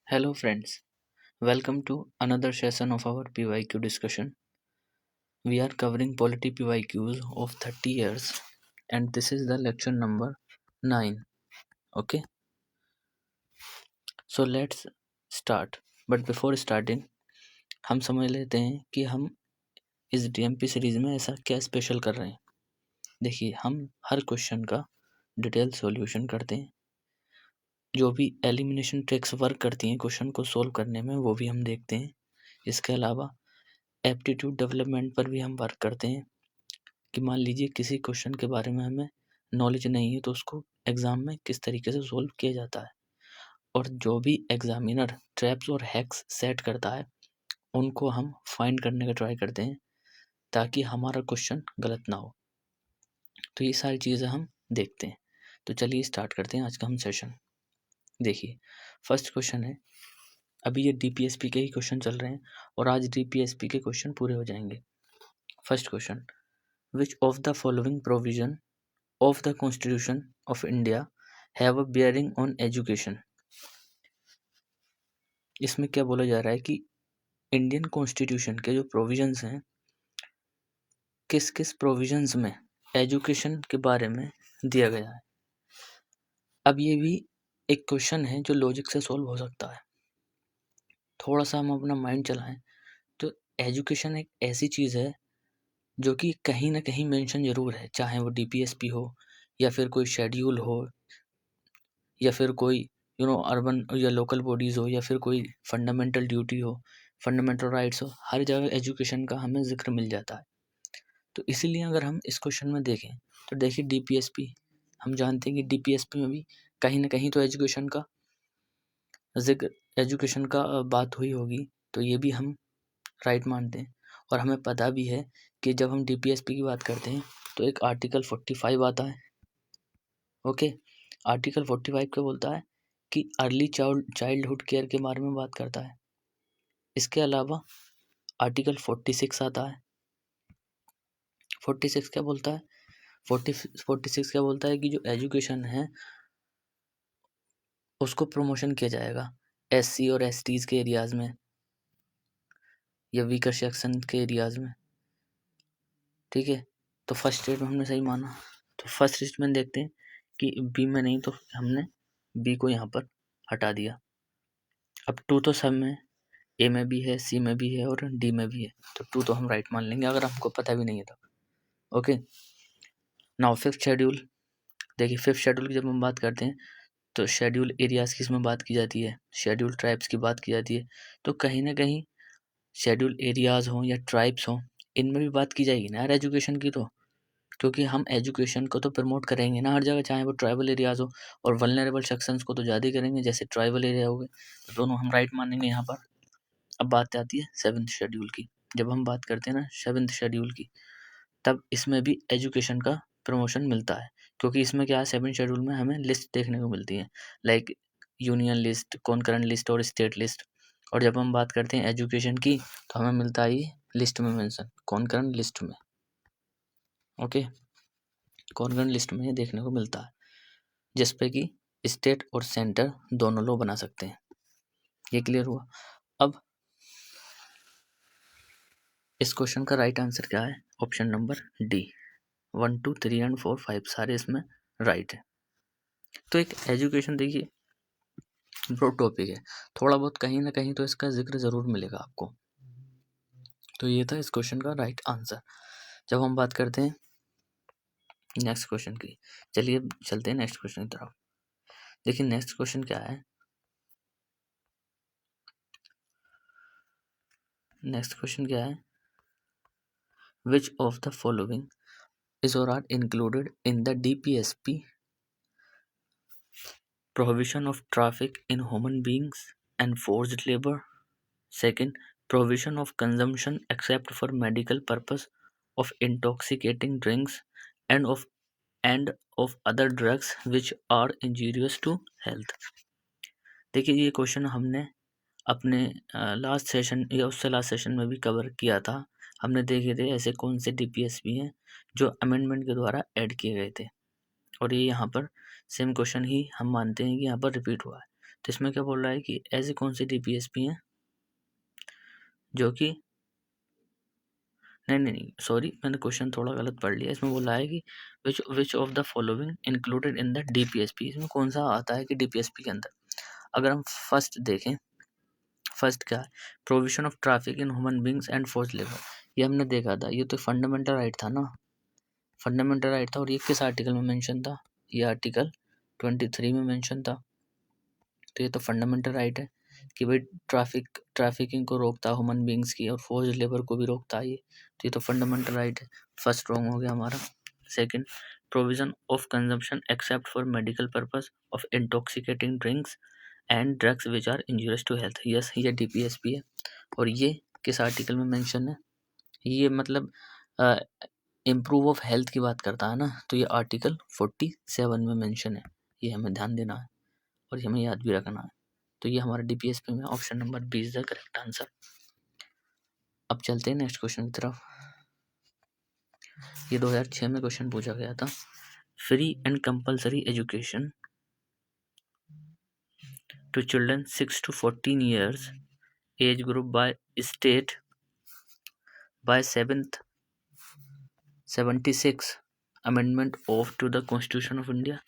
Hello, friends. Welcome to another session of our PYQ discussion. We are covering Polity PYQs of 30 years, and this is the lecture number 9. Okay, so let's start. But before starting, हम समझ लेते हैं कि हम इस DMP series में ऐसा क्या स्पेशल कर रहे हैं। देखिए, हम हर क्वेश्चन का डिटेल सॉल्यूशन करते हैं। जो भी एलिमिनेशन ट्रिक्स वर्क करती हैं क्वेश्चन को सोल्व करने में, वो भी हम देखते हैं। इसके अलावा एप्टीट्यूड डेवलपमेंट पर भी हम वर्क करते हैं कि मान लीजिए किसी क्वेश्चन के बारे में हमें नॉलेज नहीं है तो उसको एग्ज़ाम में किस तरीके से सोल्व किया जाता है, और जो भी एग्जामिनर ट्रैप्स और हैक्स सेट करता है उनको हम फाइंड करने का ट्राई करते हैं ताकि हमारा क्वेश्चन गलत ना हो। तो ये सारी चीज़ें हम देखते हैं। तो चलिए स्टार्ट करते हैं आज का हम सेशन। देखिए, फर्स्ट क्वेश्चन है, अभी ये DPSP के ही क्वेश्चन चल रहे हैं और आज DPSP के क्वेश्चन पूरे हो जाएंगे। First question, which of the following provision of the Constitution of India have a bearing on education। इसमें क्या बोला जा रहा है कि इंडियन कॉन्स्टिट्यूशन के जो प्रोविजंस हैं, किस किस प्रोविजंस में एजुकेशन के बारे में दिया गया है। अब ये भी एक क्वेश्चन है जो लॉजिक से सॉल्व हो सकता है। थोड़ा सा हम अपना माइंड चलाएं तो एजुकेशन एक ऐसी चीज़ है जो कि कहीं ना कहीं मेंशन जरूर है, चाहे वो DPSP हो या फिर कोई शेड्यूल हो या फिर कोई अर्बन या लोकल बॉडीज़ हो या फिर कोई फंडामेंटल ड्यूटी हो, फंडामेंटल राइट्स हो, हर जगह एजुकेशन का हमें ज़िक्र मिल जाता है। तो इसीलिए अगर हम इस क्वेश्चन में देखें तो देखिए DPSP, हम जानते हैं कि DPSP में भी कहीं ना कहीं तो एजुकेशन का ज़िक्र, एजुकेशन का बात हुई होगी, तो ये भी हम राइट मानते हैं। और हमें पता भी है कि जब हम DPSP की बात करते हैं तो एक आर्टिकल 45 आता है। ओके, आर्टिकल 45 क्या बोलता है कि अर्ली चाइल्डहुड केयर के बारे में बात करता है। इसके अलावा आर्टिकल 46 आता है। 46 क्या बोलता है, 46 क्या बोलता है कि जो एजुकेशन है उसको प्रमोशन किया जाएगा SC और STs के एरियाज़ में या वीकर सेक्शन के एरियाज़ में। ठीक है, तो फर्स्ट स्टेटमेंट हमने सही माना। तो फर्स्ट स्टेटमेंट देखते हैं कि बी में नहीं, तो हमने बी को यहाँ पर हटा दिया। अब टू तो सब में, ए में भी है, सी में भी है और डी में भी है, तो टू तो हम राइट मान लेंगे अगर हमको पता भी नहीं है तो। Okay, now fifth schedule. देखिए, फिफ्थ शेड्यूल की जब हम बात करते हैं तो शेड्यूल एरियाज़ की इसमें बात की जाती है, शेड्यूल ट्राइब्स की बात की जाती है। तो कहीं ना कहीं शेड्यूल एरियाज़ हों या ट्राइब्स हों, इनमें भी बात की जाएगी ना यार एजुकेशन की, तो क्योंकि हम एजुकेशन को तो प्रमोट करेंगे ना हर जगह, चाहे वो ट्राइबल एरियाज़ हो, और वल्नरेबल सेक्शंस को तो ज़्यादा ही करेंगे जैसे ट्राइबल एरिया हो गए, तो दोनों हम राइट मानेंगे यहाँ पर। अब बात आती है सेवन्थ शेड्यूल की। जब हम बात करते हैं ना सेवन्थ शेड्यूल की, तब इसमें भी एजुकेशन का प्रमोशन मिलता है, क्योंकि इसमें क्या है, सेवन्थ शेड्यूल में हमें लिस्ट देखने को मिलती है, like union list, concurrent list और स्टेट लिस्ट। और जब हम बात करते हैं एजुकेशन की तो हमें मिलता है ये लिस्ट में मेंशन, कॉन्करेंट लिस्ट में। ओके, कॉन्करेंट लिस्ट में ये देखने को मिलता है, जिसपे कि स्टेट और सेंटर दोनों लोग बना सकते हैं। ये क्लियर हुआ। अब इस क्वेश्चन का राइट आंसर क्या है, ऑप्शन नंबर डी, 1 2 3 एंड 4 5 सारे इसमें राइट है। तो एक एजुकेशन देखिए ब्रॉड टॉपिक है, थोड़ा बहुत कहीं ना कहीं तो इसका जिक्र ज़रूर मिलेगा आपको। तो ये था इस क्वेश्चन का राइट आंसर। जब हम बात करते हैं नेक्स्ट क्वेश्चन की, चलिए चलते हैं नेक्स्ट क्वेश्चन की तरफ। देखिए नेक्स्ट क्वेश्चन क्या है, नेक्स्ट क्वेश्चन क्या है, विच of the following is or are included in the DPSP prohibition of traffic in human beings and forced labor। Second, prohibition of consumption except for medical purpose of intoxicating drinks and of other drugs which are injurious to health। देखिए, ये question हमने अपने last session या उससे last session में भी cover किया था। हमने देखे थे ऐसे कौन से DPSP हैं जो अमेंडमेंट के द्वारा ऐड किए गए थे, और ये यहाँ पर सेम क्वेश्चन ही हम मानते हैं कि यहाँ पर रिपीट हुआ है। तो इसमें क्या बोल रहा है कि ऐसी कौन सी DPSP है जो कि नहीं सॉरी, मैंने क्वेश्चन थोड़ा गलत पढ़ लिया। इसमें बोल रहा है कि विच of the following included in the DPSP, इसमें कौन सा आता है कि DPSP के अंदर। अगर हम फर्स्ट देखें, फर्स्ट क्या है, provision of traffic in human beings and force labour, ये हमने देखा था, ये तो फंडामेंटल राइट था ना, फंडामेंटल राइट था। और ये किस आर्टिकल में मेंशन था, ये आर्टिकल 23 में मेंशन था। तो ये तो फंडामेंटल राइट है कि भाई ट्रैफिकिंग को रोकता है ह्यूमन बींग्स की, और फोर्स लेबर को भी रोकता है ये, तो ये तो फंडामेंटल राइट है। फर्स्ट रॉन्ग हो गया हमारा। Second, provision of consumption except for medical purpose of intoxicating drinks and drugs which are injurious to health, yes ये DPSP है। और ये किस आर्टिकल में मेंशन है, ये मतलब इम्प्रूव ऑफ हेल्थ की बात करता है ना, तो ये आर्टिकल 47 में मेंशन है। ये हमें ध्यान देना है और ये हमें याद भी रखना है। तो ये हमारा DPSP में option number B is the correct answer. अब चलते हैं नेक्स्ट क्वेश्चन की तरफ। ये 2006 में क्वेश्चन पूछा गया था। Free and compulsory education to children 6 to 14 years age group by state by 76 amendment of to the constitution of India.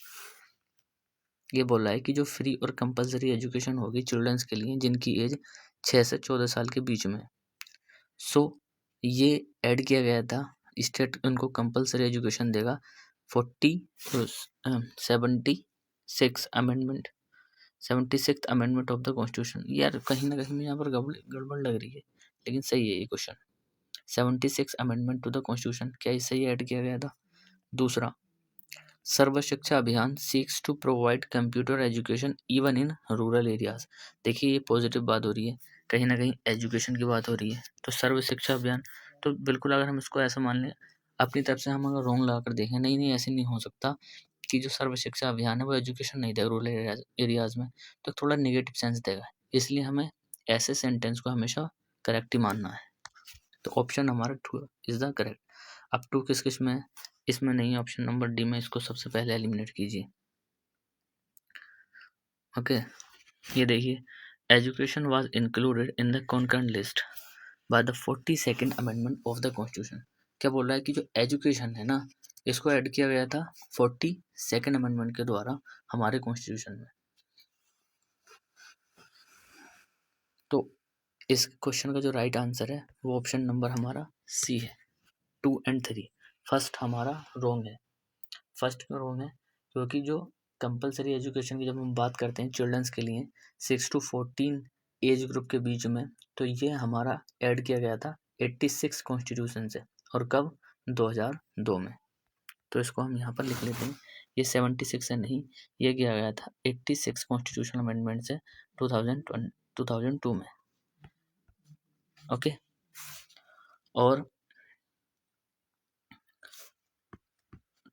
ये बोल रहा है कि जो फ्री और कंपलसरी एजुकेशन होगी चिल्ड्रंस के लिए जिनकी एज 6 से 14 साल के बीच में, सो ये ऐड किया गया था, स्टेट उनको कंपलसरी एजुकेशन देगा 76 amendment, 76 amendment of the constitution. यार कहीं ना कहीं में यहाँ पर गड़बड़ लग रही है, लेकिन सही है ये question. 76 amendment to the constitution, क्या इससे ही ऐड किया गया था। दूसरा, Sarva Shiksha Abhiyan seeks to provide computer education even in rural areas. देखिए ये पॉजिटिव बात हो रही है, कहीं ना कहीं एजुकेशन की बात हो रही है। तो सर्व शिक्षा अभियान, तो बिल्कुल अगर हम इसको ऐसा मान लें, अपनी तरफ से हम अगर रॉन्ग लगा कर देखें, नहीं ऐसे नहीं हो सकता कि जो सर्व शिक्षा अभियान है वो एजुकेशन नहीं देगा रूरल एरियाज में, तो थोड़ा निगेटिव सेंस देगा। इसलिए हमें ऐसे सेंटेंस को हमेशा करेक्ट ही मानना है। तो ऑप्शन हमारा 2 इज द करेक्ट। अब 2 किस किस में है, इसमें नहीं है, ऑप्शन नंबर डी में, इसको सबसे पहले एलिमिनेट कीजिए। ओके, ये देखिए, education was included in the concurrent list by the 42nd amendment of the constitution. क्या बोल रहा है कि जो एजुकेशन है ना, इसको ऐड किया गया था 42nd अमेंडमेंट के द्वारा हमारे कॉन्स्टिट्यूशन में। तो इस क्वेश्चन का जो राइट आंसर है वो ऑप्शन नंबर हमारा सी है, 2 and 3। फर्स्ट हमारा रॉन्ग है, फर्स्ट क्यों रॉन्ग है, क्योंकि जो कंपलसरी एजुकेशन की जब हम बात करते हैं चिल्ड्रंस के लिए 6 to 14 एज ग्रुप के बीच में, तो ये हमारा ऐड किया गया था 86 कॉन्स्टिट्यूशन से, और कब, 2002 में। तो इसको हम यहाँ पर लिख लेते हैं, ये 76 है नहीं, ये किया गया था 86 कॉन्स्टिट्यूशनल अमेंडमेंट से 2002 में। ओके, और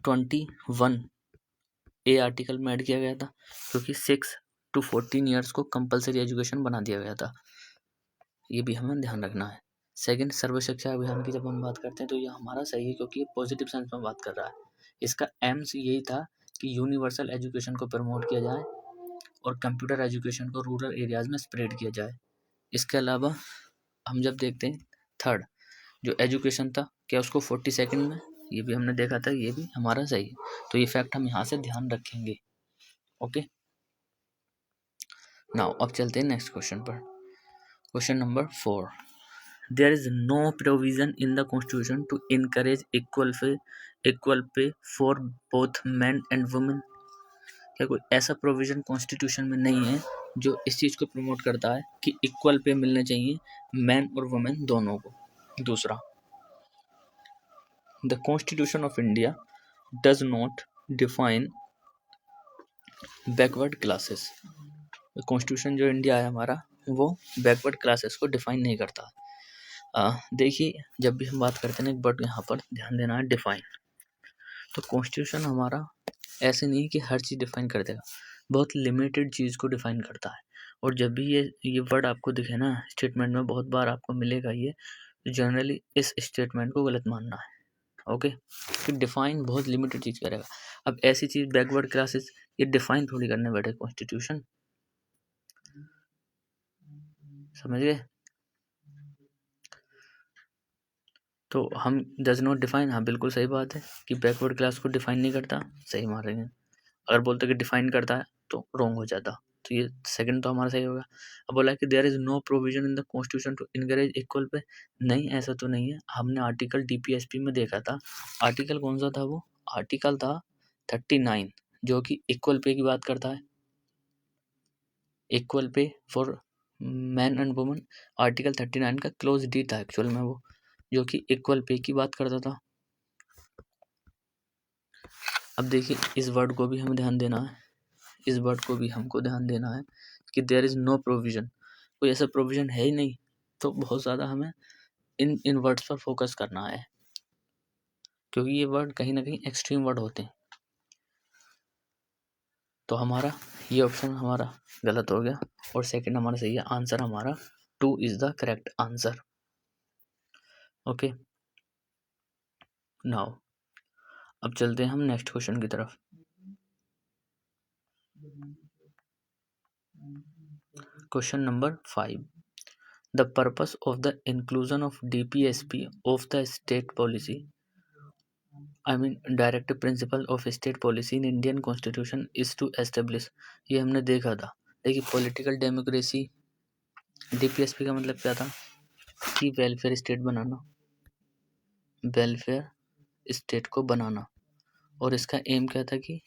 21 ए आर्टिकल में ऐड किया गया था, क्योंकि 6 to 14 ईयर्स को कंपलसरी एजुकेशन बना दिया गया था, ये भी हमें ध्यान रखना है। सेकंड, सर्व शिक्षा अभियान की जब हम बात करते हैं तो ये हमारा सही है, क्योंकि ये पॉजिटिव सेंस में बात कर रहा है। इसका एम्स यही था कि यूनिवर्सल एजुकेशन को प्रमोट किया जाए और कंप्यूटर एजुकेशन को रूरल एरियाज में स्प्रेड किया जाए। इसके अलावा हम जब देखते हैं थर्ड, जो एजुकेशन था, क्या उसको 42nd में, ये भी हमने देखा था, ये भी हमारा सही है। तो ये फैक्ट हम यहाँ से ध्यान रखेंगे। ओके, नाउ अब चलते हैं नेक्स्ट क्वेश्चन पर। Question number 4, there is no provision in the constitution to encourage equal pay for both man and women. क्या कोई ऐसा प्रोविजन कॉन्स्टिट्यूशन में नहीं है जो इस चीज़ को प्रमोट करता है कि इक्वल पे मिलने चाहिए मैन और वुमेन दोनों को। दूसरा, the constitution of India does not define backward classes. Constitution जो इंडिया है हमारा, वो बैकवर्ड क्लासेस को डिफाइन नहीं करता। देखिए, जब भी हम बात करते हैं ना, एक वर्ड यहाँ पर ध्यान देना है, डिफाइन। तो कॉन्स्टिट्यूशन हमारा ऐसे नहीं कि हर चीज़ डिफाइन कर देगा, बहुत लिमिटेड चीज़ को डिफाइन करता है। और जब भी ये वर्ड आपको दिखे ना स्टेटमेंट में, बहुत बार आपको मिलेगा ये, जनरली इस स्टेटमेंट को गलत मानना है। ओके, कि डिफाइन बहुत लिमिटेड चीज़ करेगा। अब ऐसी चीज़ बैकवर्ड क्लासेस, ये डिफाइन थोड़ी करने बैठे कॉन्स्टिट्यूशन। समझ गए। तो हम डज नॉट डिफाइन, हाँ बिल्कुल सही बात है कि बैकवर्ड क्लास को डिफाइन नहीं करता, सही मारेंगे। अगर बोलते कि डिफाइन करता है तो रॉन्ग हो जाता। तो ये सेकंड तो हमारा सही होगा। अब बोला कि there is no provision in the constitution to encourage equal pay, नहीं ऐसा तो नहीं है। हमने आर्टिकल डीपीएसपी में देखा था, आर्टिकल कौन सा था वो, आर्टिकल था 39 जो कि इक्वल पे की बात करता है, equal pay for man and woman. Article 39 का क्लोज डी था एक्चुअल में वो, जो कि इक्वल पे की बात करता था। अब देखिए इस वर्ड को भी हमें ध्यान देना है, इस वर्ड को भी हमको ध्यान देना है कि देयर इज़ नो प्रोविज़न, कोई ऐसा प्रोविज़न है ही नहीं। तो बहुत ज़्यादा हमें इन वर्ड्स पर फोकस करना है, क्योंकि ये वर्ड कहीं ना कहीं एक्सट्रीम वर्ड होते हैं। तो हमारा ये ऑप्शन हमारा गलत हो गया और सेकंड हमारा सही है। आंसर हमारा 2 is the correct answer. Okay, now अब चलते हैं हम नेक्स्ट क्वेश्चन की तरफ। Question number 5, the purpose of the inclusion of DPSP of the state policy, I mean directive principle of state policy in Indian constitution is to establish, ये हमने देखा था। देखिए पॉलिटिकल डेमोक्रेसी, डीपीएसपी का मतलब क्या था कि वेलफेयर स्टेट बनाना, वेलफेयर स्टेट को बनाना, और इसका एम क्या था कि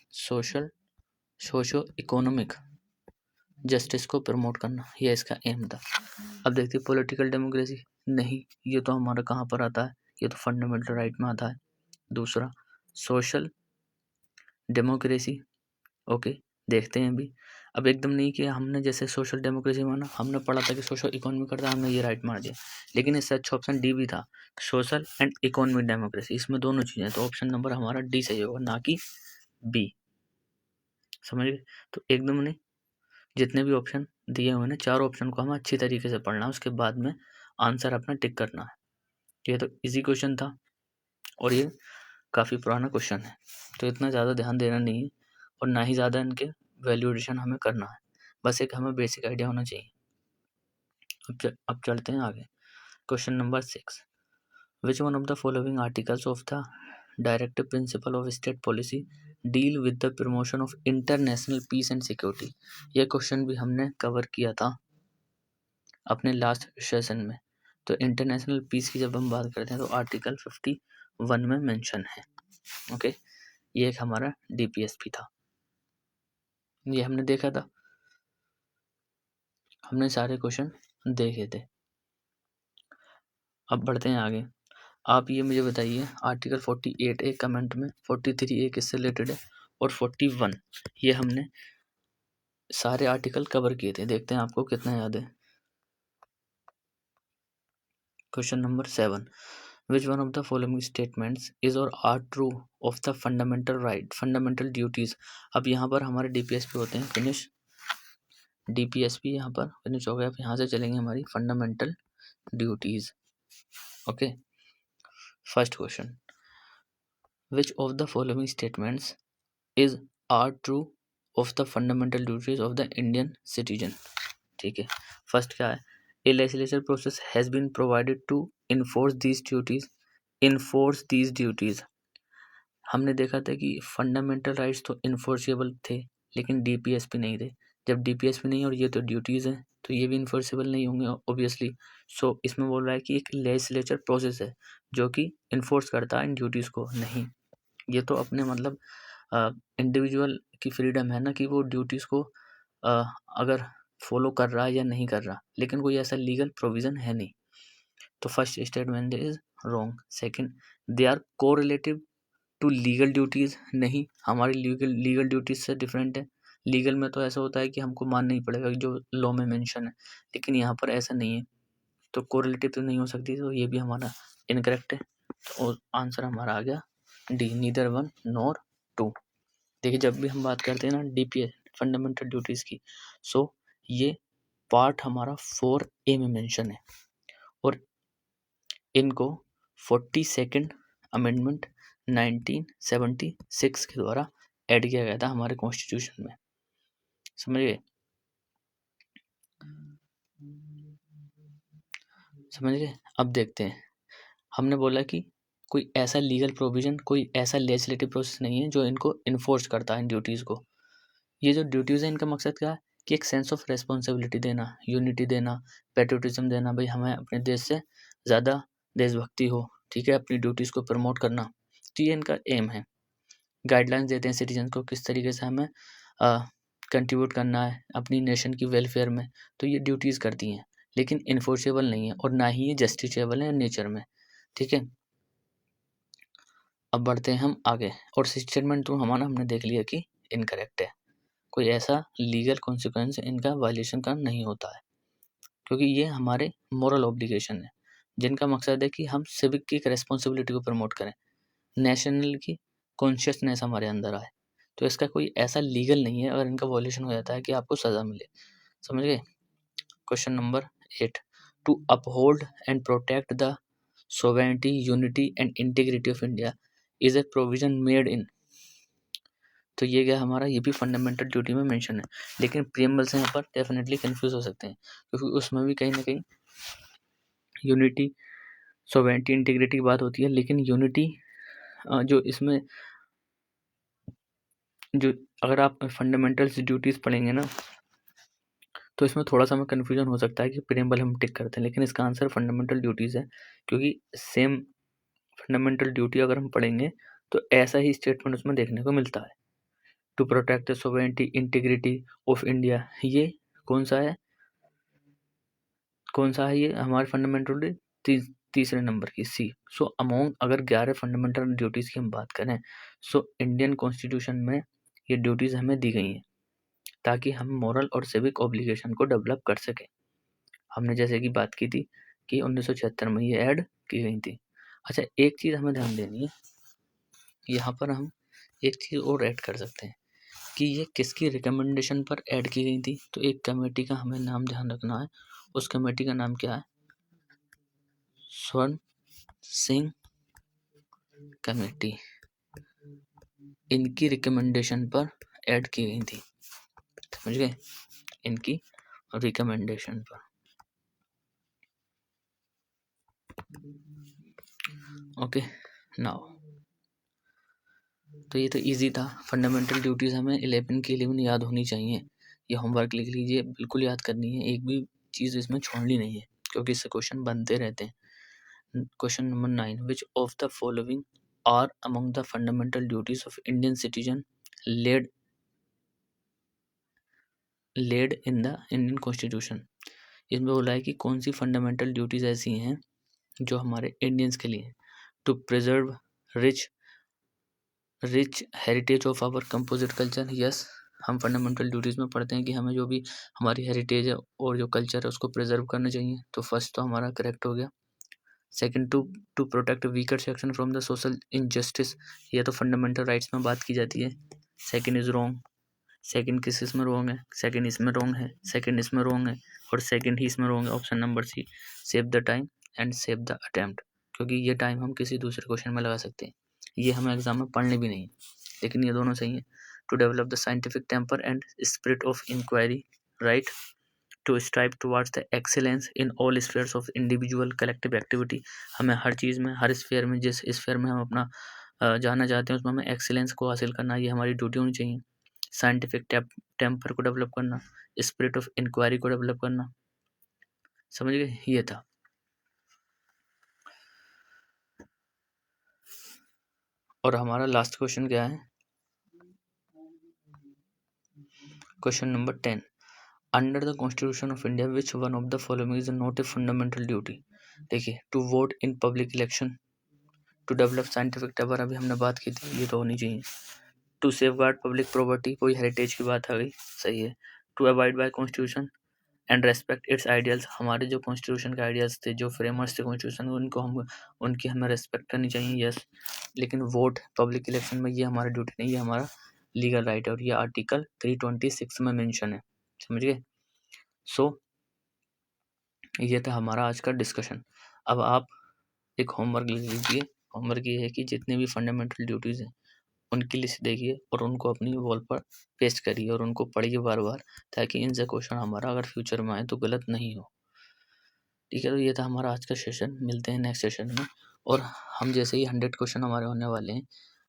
सोशो इकोनॉमिक जस्टिस को प्रमोट करना, यह इसका एम था। अब देखते पॉलिटिकल डेमोक्रेसी, नहीं ये तो हमारा कहाँ पर आता है, ये तो फंडामेंटल राइट में आता है। दूसरा सोशल डेमोक्रेसी, ओके देखते हैं अभी। अब एकदम नहीं कि हमने जैसे सोशल डेमोक्रेसी माना, हमने पढ़ा था कि सोशल इकोनॉमी करता, हमने ये राइट मार दिया, लेकिन इससे अच्छा ऑप्शन डी भी था, सोशल एंड इकोनॉमिक डेमोक्रेसी, इसमें दोनों चीज़ें। तो ऑप्शन नंबर हमारा डी सही होगा, ना कि बी। समझ गए। तो एकदम नहीं, जितने भी ऑप्शन दिए हुए हैं चारों ऑप्शन को हमें अच्छी तरीके से पढ़ना है, उसके बाद में आंसर अपना टिक करना है। ये तो इजी क्वेश्चन था और ये काफ़ी पुराना क्वेश्चन है, तो इतना ज़्यादा ध्यान देना नहीं है और ना ही ज़्यादा इनके वैल्यूएशन हमें करना है, बस एक हमें बेसिक आइडिया होना चाहिए। अब चलते हैं आगे। Question number 6, which one of the following articles of the directive principle of state policy deal with the promotion of international peace and security. यह क्वेश्चन भी हमने कवर किया था अपने लास्ट सेशन में। तो इंटरनेशनल पीस की जब हम बात करते हैं तो आर्टिकल 51 में मेंशन है। ओके, ये एक हमारा डीपीएसपी था, ये हमने देखा था, हमने सारे क्वेश्चन देखे थे। अब बढ़ते हैं आगे। आप ये मुझे बताइए आर्टिकल 48 एक कमेंट में, 43 एक किससे रिलेटेड है और 41 ये हमने सारे आर्टिकल कवर किए थे। देखते हैं आपको कितना याद है। Question number 7, which one of the following statements is or are true of the fundamental right fundamental duties. अब यहाँ पर हमारे डीपीएसपी होते हैं फिनिश, डीपीएसपी यहाँ पर फिनिश हो गया। अब यहाँ से चलेंगे हमारी fundamental duties. Okay, first question, which of the following statements is are true of the fundamental duties of the Indian citizen. ठीक है, फर्स्ट क्या है, a legislature process has been provided to enforce these duties, enforce these duties. हमने देखा था कि fundamental rights तो enforceable थे लेकिन डीपीएसपी नहीं थे। जब डीपीएसपी नहीं और ये तो ड्यूटीज़ हैं तो ये भी इन्फोर्सेबल नहीं होंगे ऑब्वियसली। सो इसमें बोल रहा है कि एक लेजिस्लेचर प्रोसेस है जो कि इन्फोर्स करता है इन ड्यूटीज़ को, नहीं। ये तो अपने मतलब इंडिविजुअल की फ्रीडम है ना कि वो ड्यूटीज़ को अगर फॉलो कर रहा है या नहीं कर रहा, लेकिन कोई ऐसा लीगल प्रोविज़न है नहीं। तो first statement is wrong. Second, they are correlative to legal duties, नहीं हमारी लीगल ड्यूटीज़ से डिफरेंट है। लीगल में तो ऐसा होता है कि हमको मानना ही पड़ेगा जो लॉ में मेंशन है, लेकिन यहाँ पर ऐसा नहीं है, तो कोरिलेटिव तो नहीं हो सकती, तो ये भी हमारा इनकरेक्ट है। और आंसर हमारा आ गया D, neither one nor two. देखिए जब भी हम बात करते हैं ना डीपीएस फंडामेंटल ड्यूटीज़ की, सो ये पार्ट हमारा 4A में मेंशन है और इनको 42nd अमेंडमेंट 1976 के द्वारा ऐड किया गया था हमारे कॉन्स्टिट्यूशन में। समझ गए। समझ गए। अब देखते हैं, हमने बोला कि कोई ऐसा लीगल प्रोविजन, कोई ऐसा लेजिस्लेटिव प्रोसेस नहीं है जो इनको इन्फोर्स करता है इन ड्यूटीज़ को। ये जो ड्यूटीज़ है इनका मकसद क्या है कि एक सेंस ऑफ रेस्पॉन्सिबिलिटी देना, यूनिटी देना, पैट्रियोटिज्म देना, भाई हमें अपने देश से ज़्यादा देशभक्ति हो, ठीक है, अपनी ड्यूटीज़ को प्रमोट करना। तो ये इनका एम है। गाइडलाइंस देते हैं सिटीजन को किस तरीके से हमें कंट्रीब्यूट करना है अपनी नेशन की वेलफेयर में। तो ये ड्यूटीज़ करती हैं, लेकिन इन्फोर्सेबल नहीं है और ना ही ये जस्टिसेबल है नेचर में, ठीक है। अब बढ़ते हैं हम आगे, और स्टेटमेंट तो हमारा हमने देख लिया कि इनकरेक्ट है, कोई ऐसा लीगल कॉन्सिक्वेंस इनका वायलेशन का नहीं होता है, क्योंकि ये हमारे मोरल ऑब्लिगेशन है जिनका मकसद है कि हम सिविक की एक रेस्पॉन्सिबिलिटी को प्रमोट करें, नेशनल की कॉन्शियसनेस हमारे अंदर आए। तो इसका कोई ऐसा लीगल नहीं है, अगर इनका वॉयलेशन हो जाता है कि आपको सज़ा मिले। समझ गए। Question number 8, to uphold and protect the sovereignty, unity and integrity of India is a provision made in. तो ये क्या हमारा, ये भी फंडामेंटल ड्यूटी में मेंशन है, लेकिन प्रीएम्बल से यहाँ पर डेफिनेटली कंफ्यूज हो सकते हैं, क्योंकि उसमें भी कहीं ना कहीं यूनिटी, सोवेरेनिटी, इंटीग्रिटी की बात होती है, लेकिन यूनिटी जो इसमें जो अगर आप फंडामेंटल्स ड्यूटीज़ पढ़ेंगे ना, तो इसमें थोड़ा-सा हमें कन्फ्यूजन हो सकता है कि प्रीएम्बल हम टिक करते हैं, लेकिन इसका आंसर फंडामेंटल ड्यूटीज़ है, क्योंकि सेम फंडामेंटल ड्यूटी अगर हम पढ़ेंगे तो ऐसा ही स्टेटमेंट उसमें देखने को मिलता है। To protect the sovereignty, integrity of India, ये कौन-सा है? कौन-सा है ये हमारे फंडामेंटल तीसरे नंबर की सी। सो अमॉन्ग अगर 11 फंडामेंटल ड्यूटीज़ की हम बात करें, सो इंडियन कॉन्स्टिट्यूशन में ये ड्यूटीज़ हमें दी गई हैं, ताकि हम मोरल और सिविक ऑब्लिगेशन को डेवलप कर सकें। हमने जैसे कि बात की थी कि 1976 में ये ऐड की गई थी। अच्छा, एक चीज़ हमें ध्यान देनी है, यहाँ पर हम एक चीज़ और ऐड कर सकते हैं कि ये किसकी रिकमेंडेशन पर ऐड की गई थी। तो एक कमेटी का हमें नाम ध्यान रखना है, उस कमेटी का नाम क्या है? स्वर्ण सिंह कमेटी। इनकी रिकमेंडेशन पर ऐड की गई थी, समझ गए, इनकी रिकमेंडेशन पर। ओके नाउ, तो ये तो इजी था। फंडामेंटल ड्यूटीज़ हमें 11 की 11 याद होनी चाहिए, ये होमवर्क लिख लीजिए, बिल्कुल याद करनी है, एक भी चीज़ इसमें छोड़नी नहीं है, क्योंकि इससे क्वेश्चन बनते रहते हैं। Question number 9, which of the following are among the fundamental duties of Indian citizen laid in the Indian constitution. इसमें बोला है कि कौन सी फंडामेंटल ड्यूटीज़ ऐसी हैं जो हमारे इंडियंस के लिए, to preserve rich heritage of our composite culture. Yes, हम फंडामेंटल ड्यूटीज़ में पढ़ते हैं कि हमें जो भी हमारी हेरिटेज है और जो कल्चर है उसको प्रिजर्व करना चाहिए, तो फर्स्ट तो हमारा करेक्ट हो गया। Second, to protect weaker section from the social injustice, ये तो फंडामेंटल राइट्स में बात की जाती है। सेकंड इज़ रॉन्ग, सेकंड किस इसमें रॉन्ग है? सेकंड इसमें रॉन्ग है, सेकंड इसमें रॉन्ग है, और सेकंड ही इसमें रॉन्ग है, option number C. Save the time and save the attempt, क्योंकि ये टाइम हम किसी दूसरे क्वेश्चन में लगा सकते हैं, ये हमें एग्जाम में पढ़ने भी नहीं, लेकिन ये दोनों सही है। To develop the scientific temper and spirit of inquiry, right. To strive towards the excellence in all spheres of individual collective activity, हमें हर चीज़ में, हर स्फेयर में, जिस स्फेयर में हम अपना जाना चाहते हैं उसमें हमें एक्सीलेंस को हासिल करना, ये हमारी ड्यूटी होनी चाहिए। साइंटिफिक टेम्पर को डेवलप करना, स्पिरिट ऑफ इंक्वायरी को डेवलप करना, समझ गए, ये था। और हमारा लास्ट क्वेश्चन क्या है? Question number 10, under the constitution of India which one of the following is not a fundamental duty. देखिए, to vote in public election, to develop scientific temper, अभी हमने बात की थी, ये तो होनी चाहिए। टू सेफगार्ड पब्लिक प्रॉपर्टी, कोई हेरिटेज की बात आ गई, सही है। To abide by constitution and respect its ideals, हमारे जो कॉन्स्टिट्यूशन के आइडियाज़ थे, जो फ्रेमर्स थे कॉन्स्टिट्यूशन, उनकी हमें रेस्पेक्ट करनी चाहिए, यस। लेकिन वोट पब्लिक इलेक्शन में ये हमारा ड्यूटी नहीं है, हमारा लीगल राइट है, और ये आर्टिकल 326 में मेंशन है, समझ गए। सो ये था हमारा आज का डिस्कशन। अब आप एक होमवर्क लिख लीजिए, होमवर्क ये है कि जितने भी फंडामेंटल ड्यूटीज़ हैं उनकी लिस्ट देखिए और उनको अपनी वॉल पर पेस्ट करिए और उनको पढ़िए बार बार, ताकि इनसे क्वेश्चन हमारा अगर फ्यूचर में आए तो गलत नहीं हो। ठीक है, तो ये था हमारा आज का सेशन। मिलते हैं नेक्स्ट सेशन में। और हम जैसे ही 100 क्वेश्चन हमारे होने वाले हैं,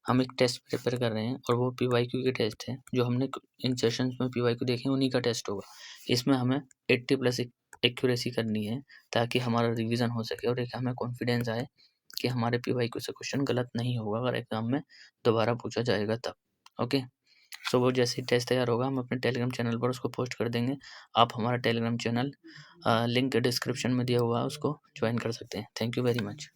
हम एक टेस्ट प्रिपेयर कर रहे हैं और वो PYQ के टेस्ट हैं। जो हमने इन सेशंस में PYQ देखे उन्हीं का टेस्ट होगा। इसमें हमें 80+ एक्यूरेसी करनी है ताकि हमारा रिवीजन हो सके और एक हमें कॉन्फिडेंस आए कि हमारे PYQ से क्वेश्चन गलत नहीं होगा अगर एग्जाम में दोबारा पूछा जाएगा तब। ओके, सो वो जैसे ही टेस्ट तैयार होगा हम अपने टेलीग्राम चैनल पर उसको पोस्ट कर देंगे। आप हमारा टेलीग्राम चैनल लिंक डिस्क्रिप्शन में दिया हुआ है, उसको ज्वाइन कर सकते हैं। Thank you very much.